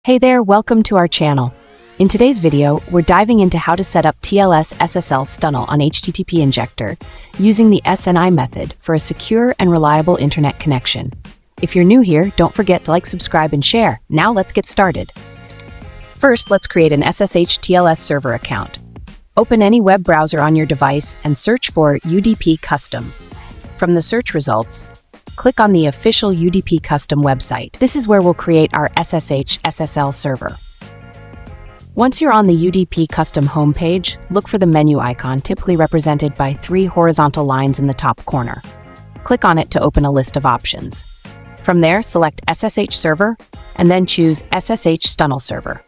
Hey there, welcome to our channel. In today's video, we're diving into how to set up TLS SSL Stunnel on HTTP Injector using the SNI method for a secure and reliable internet connection. If you're new here, don't forget to like, subscribe, and share. Now let's get started. First, let's create an SSH TLS server account. Open any web browser on your device and search for UDP Custom. From the search results, click on the official UDP Custom website. This is where we'll create our SSH SSL server. Once you're on the UDP Custom homepage, look for the menu icon, typically represented by 3 horizontal lines in the top corner. Click on it to open a list of options. From there, select SSH Server, and then choose SSH Stunnel Server.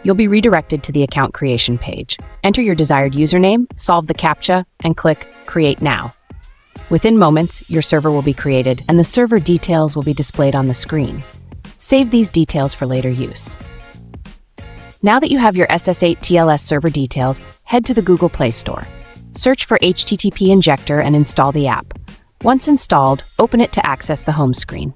You'll be redirected to the account creation page. Enter your desired username, solve the CAPTCHA, and click Create Now. Within moments, your server will be created, and the server details will be displayed on the screen. Save these details for later use. Now that you have your SSH TLS server details, head to the Google Play Store. Search for HTTP Injector and install the app. Once installed, open it to access the home screen.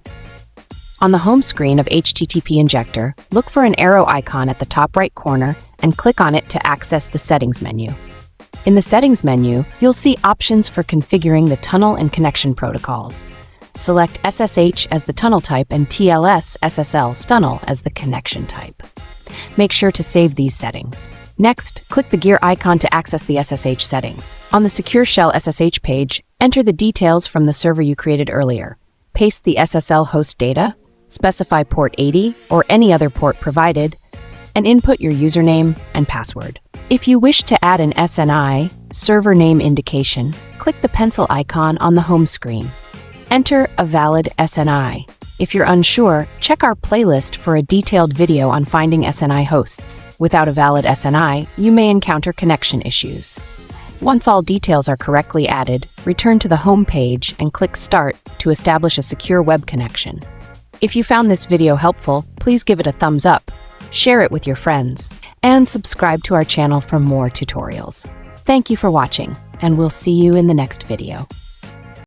On the home screen of HTTP Injector, look for an arrow icon at the top right corner and click on it to access the Settings menu. In the Settings menu, you'll see options for configuring the tunnel and connection protocols. Select SSH as the tunnel type and TLS SSL Stunnel as the connection type. Make sure to save these settings. Next, click the gear icon to access the SSH settings. On the Secure Shell SSH page, enter the details from the server you created earlier. Paste the SSL host data, specify port 80 or any other port provided, and input your username and password. If you wish to add an SNI, server name indication, click the pencil icon on the home screen. Enter a valid SNI. If you're unsure, check our playlist for a detailed video on finding SNI hosts. Without a valid SNI, you may encounter connection issues. Once all details are correctly added, return to the home page and click Start to establish a secure web connection. If you found this video helpful, please give it a thumbs up, share it with your friends, and subscribe to our channel for more tutorials. Thank you for watching, and we'll see you in the next video.